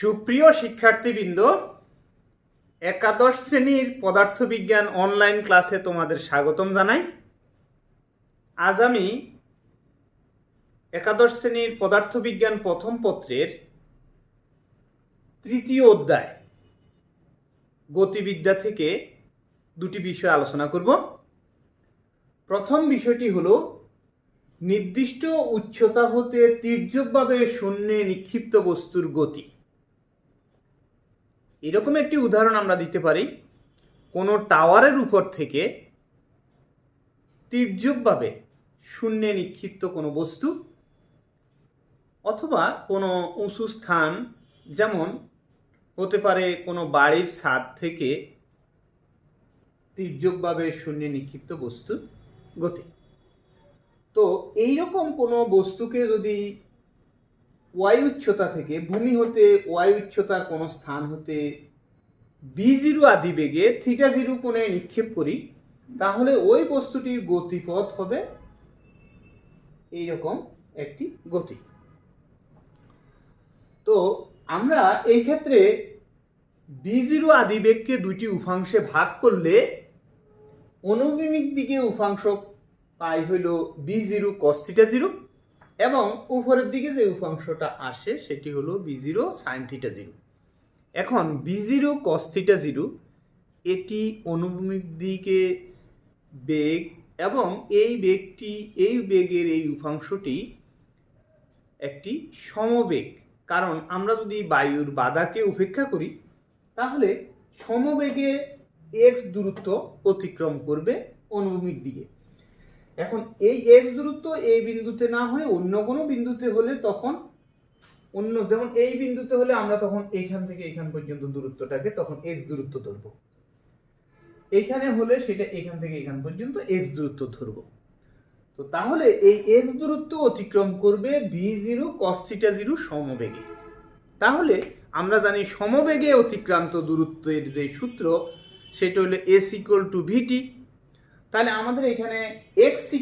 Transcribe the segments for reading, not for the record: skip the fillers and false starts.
সুপ্রিয় শিক্ষার্থীবৃন্দ, একাদশ শ্রেণীর পদার্থবিজ্ঞান অনলাইন ক্লাসে তোমাদের স্বাগতম জানাই। আজ আমি একাদশ শ্রেণীর পদার্থবিজ্ঞান প্রথম পত্রের তৃতীয় অধ্যায় গতিবিদ্যা থেকে দুটি বিষয় আলোচনা করব। প্রথম বিষয়টি হলো নির্দিষ্ট উচ্চতা হতে তির্যকভাবে শূন্যে নিক্ষিপ্ত বস্তুর গতি। এরকম একটি উদাহরণ আমরা দিতে পারি, কোনো টাওয়ারের উপর থেকে তির্যকভাবে শূন্যে নিক্ষিপ্ত কোনো বস্তু, অথবা কোনো উঁচু স্থান, যেমন হতে পারে কোনো বাড়ির ছাদ থেকে তির্যকভাবে শূন্যে নিক্ষিপ্ত বস্তুর গতি। তো এইরকম কোনো বস্তুকে যদি ওয়াই উচ্চতা থেকে, ভূমি হতে ওয়াই উচ্চতার কোনো স্থান হতে b0 আদি বেগে θ0 কোণে নিক্ষেপ করি, তাহলে ওই বস্তুটির গতিপথ হবে এইরকম একটি গতি। তো আমরা এই ক্ষেত্রে b0 আদি বেগকে দুইটি উপাংশে ভাগ করলে অনুভূমিক দিকে উপাংশ পাই হইল b0 cos θ0, এবং উপরের দিকে যে উপাংশটা আসে সেটি হলো b0 sin θ0। এখন b0 cos θ0 এটি অনুভূমিক দিকে বেগ, এবং এই বেগের এই উপাংশটি একটি সমবেগ। কারণ আমরা যদি বায়ুর বাধাকে উপেক্ষা করি, তাহলে সমবেগে x দূরত্ব অতিক্রম করবে অনুভূমিক দিকে। এখন এই x দূরত্ব এই বিন্দুতে না হয়ে অন্য কোনো বিন্দুতে হলে, তখন যেমন এই বিন্দুতে হলে আমরা তখন এইখান থেকে এইখান পর্যন্ত দূরত্বটাকে তখন x দূরত্ব ধরব, এইখানে হলে সেটা এখান থেকে এখান পর্যন্ত x দূরত্ব ধরব। তো তাহলে এই x দূরত্ব অতিক্রম করবে b0 cos θ0 সমবেগে। তাহলে আমরা জানি সমবেগে অতিক্রান্ত দূরত্বের যে সূত্র সেটা হলো s = vt। তাহলে আমাদের এখানে x =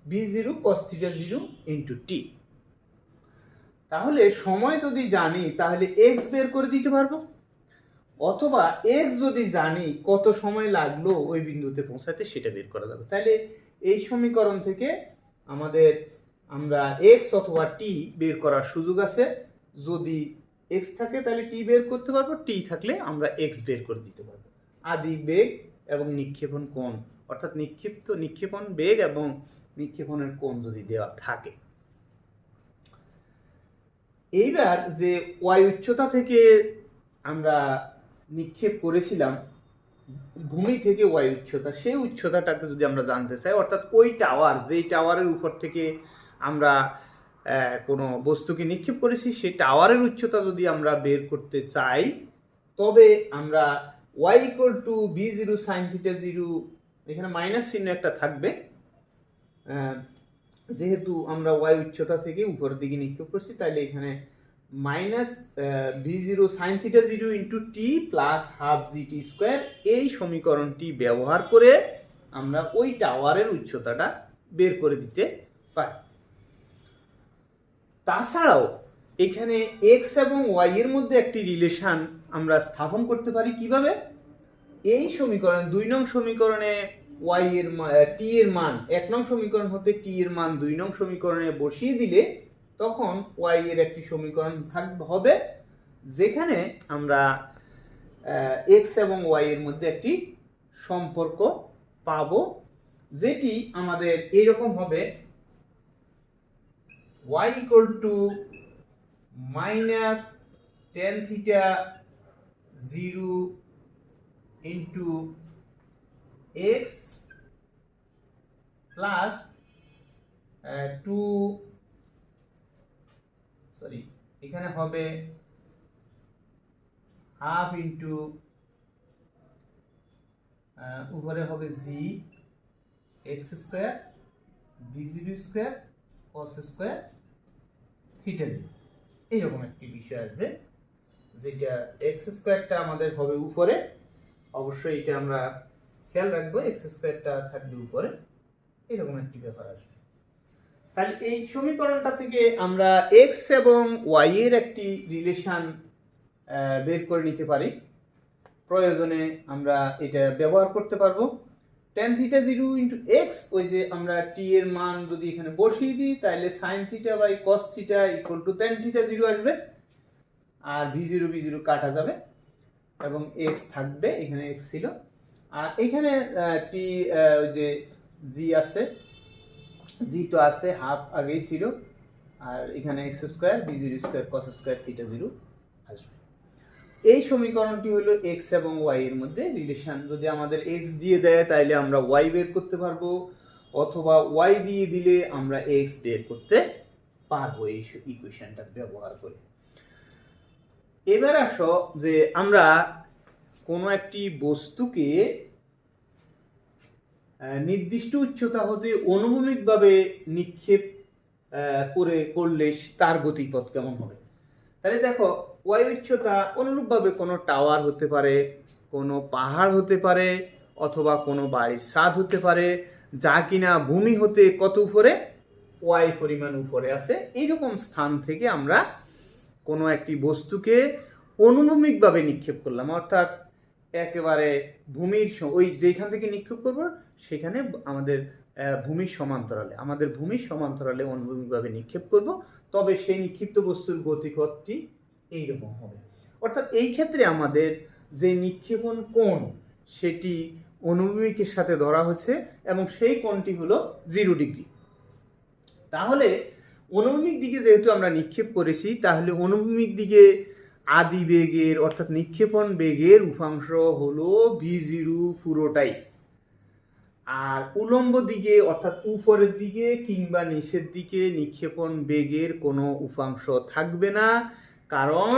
b0 cos θ0 × t। তাহলে সময় যদি জানি তাহলে x বের করে দিতে পারবো, অথবা x যদি জানি কত সময় লাগলো ওই বিন্দুতে পৌঁছাতে সেটা বের করা যাবে। তাহলে এই সমীকরণ থেকে আমরা x অথবা t বের করার সুযোগ আছে। যদি x থাকে তাহলে t বের করতে পারবো, t থাকলে আমরা x বের করে দিতে পারবো। আদি বেগ এবং নিক্ষেপণ কোণ, অর্থাৎ নিক্ষেপণ বেগ এবং নিক্ষেপণের কোণ যদি দেওয়া থাকে। এইবার যে y উচ্চতা থেকে আমরা নিক্ষেপ করেছিলাম, ভূমি থেকে y উচ্চতা, সেই উচ্চতাটাকে যদি আমরা জানতে চাই, অর্থাৎ ওই যেই টাওয়ারের উপর থেকে আমরা কোনো বস্তুকে নিক্ষেপ করেছি সেই টাওয়ারের উচ্চতা যদি আমরা বের করতে চাই, তবে আমরা y = b0 sin θ0, এখানে মাইনাস চিহ্ন একটা থাকবে, যেহেতু আমরা y উচ্চতা থেকে উপরের দিকে নিক্ষেপ করছি, তাহলে এখানে minus b0 sin θ0 × t plus half gt², এই সমীকরণটি ব্যবহার করে আমরা ওই টাওয়ারের উচ্চতাটা বের করে দিতে পারি। তাছাড়াও এখানে x এবং y এর মধ্যে একটি রিলেশন আমরা স্থাপন করতে পারি। কিভাবে? এই সমীকরণ 2 নং সমীকরণে t এর মান 1 নং সমীকরণ হতে t এর মান 2 নং সমীকরণে বসিয়ে দিলে তখন y এর একটি সমীকরণ হবে, যেখানে আমরা x এবং y এর মধ্যে একটি সম্পর্ক পাবো, যেটি আমাদের এইরকম হবে: y = -tan θ0 × x প্লাস এখানে হবে হাফ ইন্টু উপরে হবে g x² b0² cos² θ0। এইরকম একটি বিষয় আসবে, যেটা x²টা আমাদের হবে উপরে, অবশ্যই এটা আমরা খেয়াল রাখবো, x² টা থাকবে উপরে, এরকম একটি ব্যাপার আসবে। তাহলে এই সমীকরণটা থেকে আমরা এক্স এবং ওয়াই এর একটি রিলেশন বের করে নিতে পারি। প্রয়োজনে আমরা এটা ব্যবহার করতে পারবো। tan থিটা 0 ইন্টু এক্স, ওই যে আমরা টি এর মান যদি এখানে বসিয়ে দিই তাহলে sine theta by cos theta equal to tan theta 0 আসবে, আর v0 কাটা যাবে এবং এক্স থাকবে, এখানে এক্স ছিল, আর এখানে টি ওই যে জি আছে, জি তো আছে, হাফ আগেই ছিল, আর এখানে x square v0 square cos square theta 0 আসবে। এই সমীকরণটি হলো এক্স এবং ওয়াই এর মধ্যে রিলেশন। যদি আমাদের এক্স দিয়ে দেয় তাহলে আমরা ওয়াই বের করতে পারবো, অথবা ওয়াই দিয়ে দিলে আমরা এক্স বের করতে পারবো এই ইকুয়েশনটা ব্যবহার করে। এবার আসো যে আমরা কোনো একটি বস্তুকে নির্দিষ্ট উচ্চতা হতে অনুভূমিকভাবে নিক্ষেপ করলে তার গতিপথ কেমন হবে। তাহলে দেখো, ওয়াই উচ্চতা অনুরূপভাবে কোনো টাওয়ার হতে পারে, কোনো পাহাড় হতে পারে, অথবা কোনো বাড়ির ছাদ হতে পারে, যা কিনা ভূমি হতে কত উপরে, ওয়াই পরিমাণ উপরে আছে। এইরকম স্থান থেকে আমরা কোনো একটি বস্তুকে অনুভূমিকভাবে নিক্ষেপ করলাম, অর্থাৎ একেবারে ভূমির ওই যেখান থেকে নিক্ষেপ করব সেখানে আমাদের ভূমির সমান্তরালে অনুভূমিকভাবে নিক্ষেপ করব, তবে সেই নিক্ষিপ্ত বস্তুর গতিপথটি এইরকম হবে। অর্থাৎ এই ক্ষেত্রে আমাদের যে নিক্ষেপণ কোণ সেটি অনুভূমিকের সাথে ধরা হচ্ছে এবং সেই কোণটি হলো 0 ডিগ্রি। তাহলে অনুভূমিক দিকে যেহেতু আমরা নিক্ষেপ করেছি, তাহলে অনুভূমিক দিকে আদি বেগের অর্থাৎ নিক্ষেপণ বেগের উপাংশ হলো v0 পুরোটাই, আর উলম্ব দিকে অর্থাৎ উপরের দিকে কিংবা নিচের দিকে নিক্ষেপণ বেগের কোনো উপাংশ থাকবে না, কারণ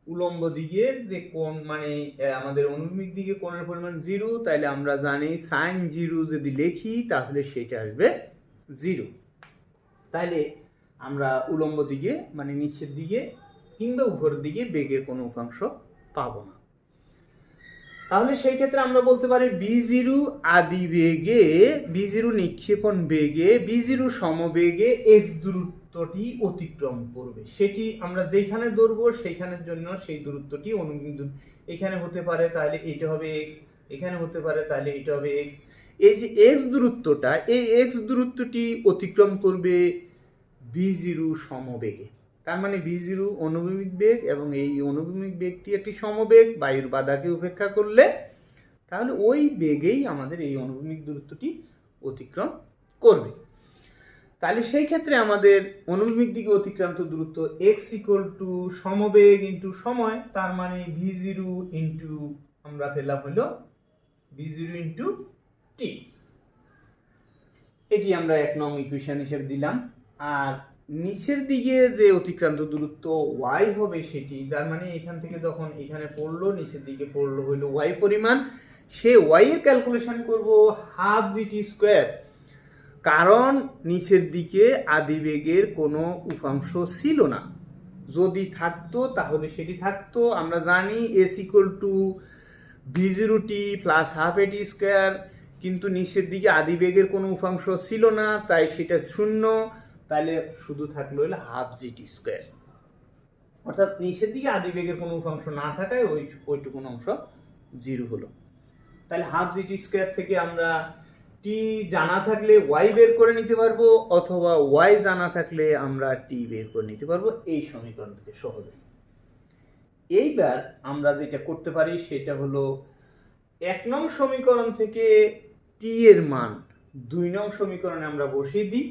উলম্ব দিকের যে কোণ মানে আমাদের অনুভূমিক দিকে কোণের পরিমাণ 0, তাইলে আমরা জানি সাইন 0 যদি লিখি তাহলে সেটা আসবে 0। তাইলে আমরা উলম্ব দিকে মানে নিচের দিকে কিংবা উপরের দিকে বেগের কোনো উপাংশ পাবো না। তাহলে সেই ক্ষেত্রে আমরা বলতে পারি v0 আদি বেগে, v0 নিক্ষেপণ বেগে, v0 সমবেগে x দূরত্বটি অতিক্রম করবে। সেটি আমরা যেখানে ধরবো সেইখানের জন্য সেই দূরত্বটি অনুবিন্দু এখানে হতে পারে, তাহলে এটা হবে x, এখানে হতে পারে তাহলে এটা হবে x। এই যে x দূরত্বটা, এই x দূরত্বটি অতিক্রম করবে v0 সমবেগে। তার মানে v0 অনুভূমিক বেগ এবং এই অনুভূমিক বেগটি একটি সমবেগ, বায়ুর বাধাকে উপেক্ষা করলে, তাহলে ওই বেগেই আমাদের এই অনুভূমিক দূরত্বটি অতিক্রম করবে। তাহলে সেই ক্ষেত্রে আমাদের অনুভূমিক দিকে অতিক্রান্ত দূরত্ব x ইকুয়াল টু সমবেগ ইন্টু সময়, তার মানে v0 ইন্টু আমরা পেলাম হলো v0 ইন্টু t। এটি আমরা 1 নং ইকুয়েশন হিসেবে দিলাম। আর নিচের দিকে যে অতিক্রান্ত দূরত্ব y হবে সেটি, তার মানে এখান থেকে যখন এখানে পড়লো নিচের দিকে পড়লো হইলো y পরিমাণ, সে y এর ক্যালকুলেশন করব হাফ gt স্কোয়ার, কারণ নিচের দিকে আদিবেগের কোনো উপাংশ ছিল না। যদি থাকতো তাহলে সেটি থাকতো, আমরা জানি s equal to v0t plus half at square, কিন্তু নিচের দিকে আদিবেগের কোনো উপাংশ ছিল না, তাই সেটা শূন্য, তাহলে শুধু থাকলো হলো হাফ জিটি স্কোয়ার। অর্থাৎ নিচের দিকে আদিবেগের কোনো উপাংশ না থাকায় ওইটুকু অংশ 0 হলো। তাহলে হাফ জিটি স্কোয়ার থেকে আমরা টি জানা থাকলে ওয়াই বের করে নিতে পারবো, অথবা ওয়াই জানা থাকলে আমরা টি বের করে নিতে পারবো এই সমীকরণ থেকে সহজে। এইবার আমরা যেটা করতে পারি সেটা হলো 1 নং সমীকরণ থেকে টি এর মান 2 নং সমীকরণে আমরা বসিয়ে দিই,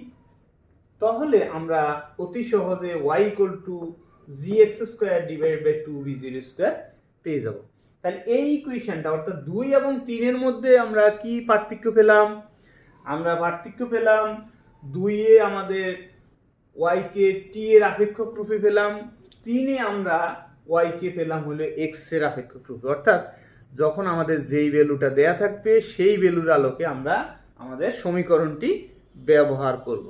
তাহলে আমরা অতি সহজে y equal to gx square divided by 2v0 square পেয়ে যাব। তাহলে এই ইকুয়েশনটা অর্থাৎ 2 এবং 3 এর মধ্যে আমরা কি পার্থক্য পেলাম? আমরা পার্থক্য পেলাম 2 এ আমাদের y কে t এর আপেক্ষক রূপে পেলাম, 3 এ আমরা y কে পেলাম হলো x এর আপেক্ষক রূপে। অর্থাৎ যখন আমাদের যেই ভ্যালুটা দেয়া থাকবে সেই ভ্যালুর আলোকে আমরা আমাদের সমীকরণটি ব্যবহার করব।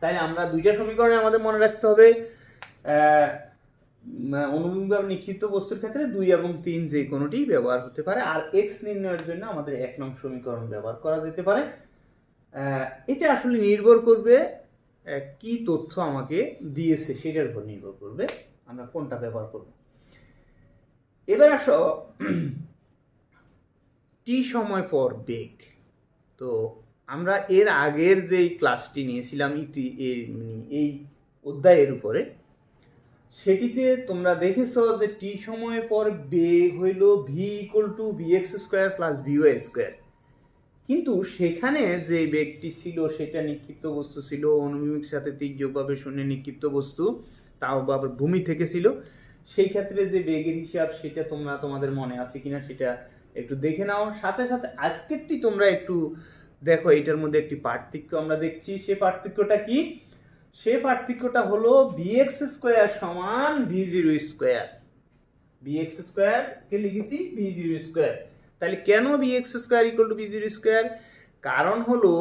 তাই আমরা দুইটা সমীকরণে আমাদের মনে রাখতে হবে অনুভূমিকভাবে নিক্ষিপ্ত বস্তুর ক্ষেত্রে 2 এবং 3 যে কোনোটি ব্যবহার হতে পারে, আর x নির্ণয়ের জন্য আমাদের 1 নং সমীকরণ ব্যবহার করা যেতে পারে। এটা আসলে নির্ভর করবে কি তথ্য আমাকে দিয়েছে সেটার উপর নির্ভর করবে আমরা কোনটা ব্যবহার করব। এবার আসো টি সময় পর বেগ। তো আমরা এর আগের যে ক্লাসটি নিয়েছিলাম এই অধ্যায়ের উপরে, সেটিতে তোমরা দেখেছো যে টি সময় পর বেগ হইল V equal to bx square plus by square. কিন্তু সেখানে যে বেগটি ছিল সেটা নিক্ষিপ্ত বস্তু ছিল, অনুভূমিক সাথে তির্যকভাবে শূন্য নিক্ষিপ্ত বস্তু, তাও আবার ভূমি থেকে ছিল। সেই ক্ষেত্রে যে বেগের হিসাব সেটা তোমাদের মনে আছে কিনা সেটা একটু দেখে নাও। সাথে সাথে আজকেরটি তোমরা একটু দেখো, এটার মধ্যে একটি পার্থক্য আমরা দেখছি। সে পার্থক্যটা কি? সে পার্থক্যটা হলো bx স্কোয়ার সমান v0 স্কোয়ার। bx স্কোয়ার কে লিখেছি v0 স্কোয়ার। তাহলে কেন bx square equal to v0 square? কারণ হলো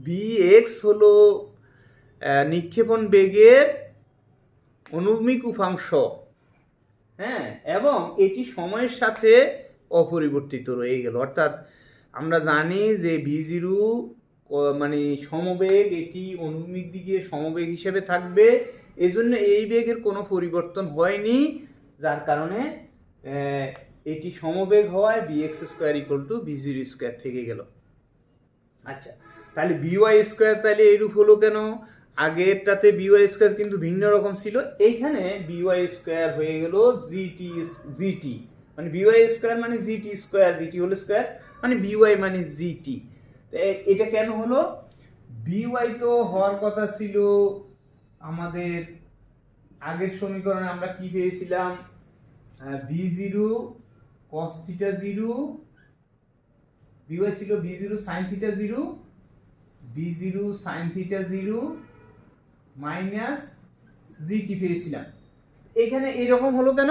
bx হলো নিক্ষেপণ বেগের অনুভূমিক উপাংশ, হ্যাঁ, এবং এটি সময়ের সাথে অপরিবর্তিত রয়ে গেল। অর্থাৎ আমরা জানি যে v0 মানে সমবেগ, এটি অনুভূমিক দিকে সমবেগ হিসেবে থাকবে, এজন্য এই বেগের কোনো পরিবর্তন হয়নি, যার কারণে এটি সমবেগ হওয়ায় bx square equal to v0 square থেকে গেল। আচ্ছা, তাহলে by স্কোয়ার তাহলে এরূপ হলো কেন? আগেরটাতে by স্কোয়ার কিন্তু ভিন্ন রকম ছিল, এইখানে by স্কোয়ার হয়ে গেল gt, মানে by স্কোয়ার মানে gt square, gt whole square মানে by মানে gt। এটা কেন হলো? by তো হওয়ার কথা ছিল আমাদের আগের সমীকরণে, আমরা কি পেয়েছিলাম? v0 cos থিটা 0, by ছিল v0 sin theta 0, v0 sin theta 0 minus gt পেয়েছিলাম। এখানে এইরকম হলো কেন?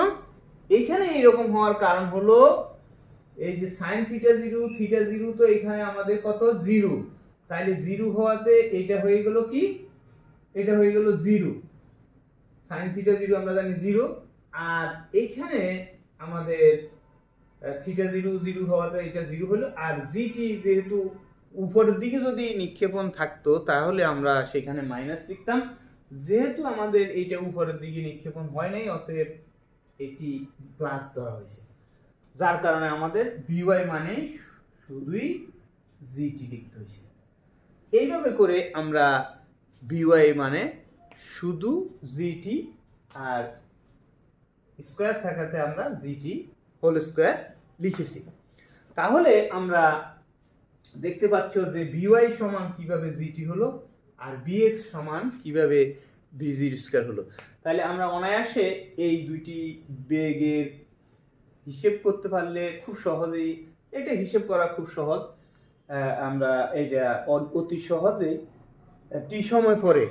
এইখানে এইরকম হওয়ার কারণ হলো এই যে sin থিটা 0 থিটা 0 তো এখানে আমাদের কত 0, তাহলে 0 হওয়াতে এটা হয়ে গেল কি? এটা হয়ে গেল 0, sin থিটা 0 আমরা জানি 0, আর এইখানে আমাদের থিটা 0 0 হওয়াতে এটা 0 হলো, আর gt যেহেতু উপরের দিকে যদি নিক্ষেপণ থাকতো তাহলে আমরা সেখানে মাইনাস লিখতাম, যেহেতু আমাদের এইটা উপরের দিকে নিক্ষেপণ হয় নাই অতএব এটি প্লাস ধরা হয়েছে, যার কারণে আমাদের by মানে শুধুই gt লিখতে হয়েছে। এইভাবে করে আমরা by মানে শুধু gt আর স্কোয়ার থাকাতে আমরা gt হোল স্কোয়ার লিখেছি। তাহলে আমরা দেখতে পাচ্ছ যে by সমান কিভাবে gt হলো আর bx সমান কিভাবে v0 স্কয়ার হলো। তাহলে আমরা অনায়াসে এই দুইটি বেগের হিসাব করতে পারলে খুব সহজেই, এটা হিসাব করা খুব সহজ, আমরা এটা অতি সহজে টি সময় পরে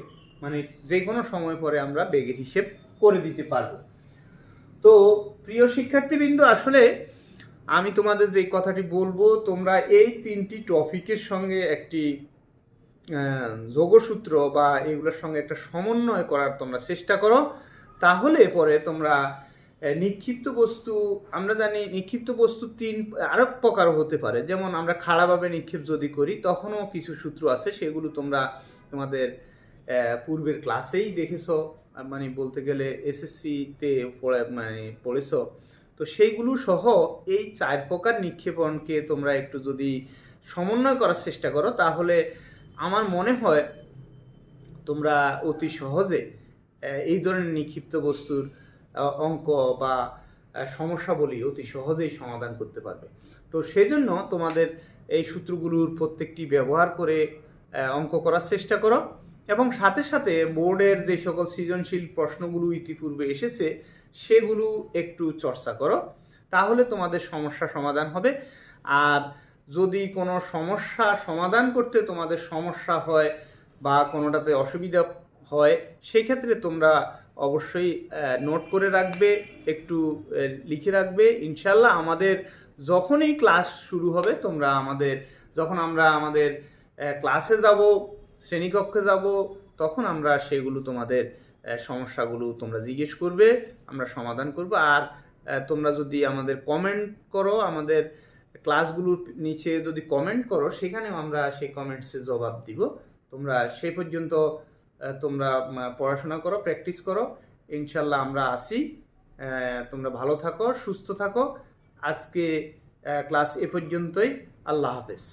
মানে যে কোনো সময় পরে আমরা বেগের হিসাব করে দিতে পারবো। তো প্রিয় শিক্ষার্থীবৃন্দ, আসলে আমি তোমাদের যে কথাটি বলবো, তোমরা এই তিনটি টপিকের সঙ্গে একটি যোগসূত্র বা এগুলোর সঙ্গে একটা সমন্বয় করার তোমরা চেষ্টা করো, তাহলে পরে তোমরা নিক্ষিপ্ত বস্তু, আমরা জানি নিক্ষিপ্ত বস্তু আরো প্রকার হতে পারে, যেমন আমরা খাড়াভাবে নিক্ষেপ যদি করি তখনও কিছু সূত্র আছে, সেগুলো তোমরা তোমাদের পূর্বের ক্লাসেই দেখেছো, মানে বলতে গেলে এসএসসিতে পড়েছো। তো সেইগুলো সহ এই 4 প্রকার নিক্ষেপণকে তোমরা একটু যদি সমন্বয় করার চেষ্টা করো, তাহলে আমার মনে হয় তোমরা অতি সহজে এই ধরনের নিক্ষিপ্ত বস্তুর অঙ্ক বা সমস্যাবলী অতি সহজেই সমাধান করতে পারবে। তো সেজন্য তোমাদের এই সূত্রগুলোর প্রত্যেকটি ব্যবহার করে অঙ্ক করার চেষ্টা করো, এবং সাথে সাথে বোর্ডের যে সকল সৃজনশীল প্রশ্নগুলো ইতিপূর্বে এসেছে সেগুলো একটু চর্চা করো, তাহলে তোমাদের সমস্যা সমাধান হবে। আর যদি কোনো সমস্যা সমাধান করতে তোমাদের সমস্যা হয় বা কোনোটাতে অসুবিধা হয়, সেই ক্ষেত্রে তোমরা অবশ্যই নোট করে রাখবে, একটু লিখে রাখবে। ইনশাল্লাহ আমাদের যখনই ক্লাস শুরু হবে, যখন আমরা আমাদের ক্লাসে যাব, শ্রেণীকক্ষে যাব, তখন আমরা সেগুলো তোমাদের সমস্যাগুলো তোমরা জিজ্ঞেস করবে, আমরা সমাধান করব। আর তোমরা যদি আমাদের কমেন্ট করো আমাদের ক্লাসগুলোর নিচে যদি কমেন্ট করো, সেখানেও আমরা সেই কমেন্টসে জবাব দিব। তোমরা সেই পর্যন্ত তোমরা পড়াশোনা করো, প্র্যাকটিস করো, ইনশাল্লাহ আমরা আসি। তোমরা ভালো থাকো, সুস্থ থাকো। আজকে ক্লাস এ পর্যন্তই। আল্লাহ হাফেজ।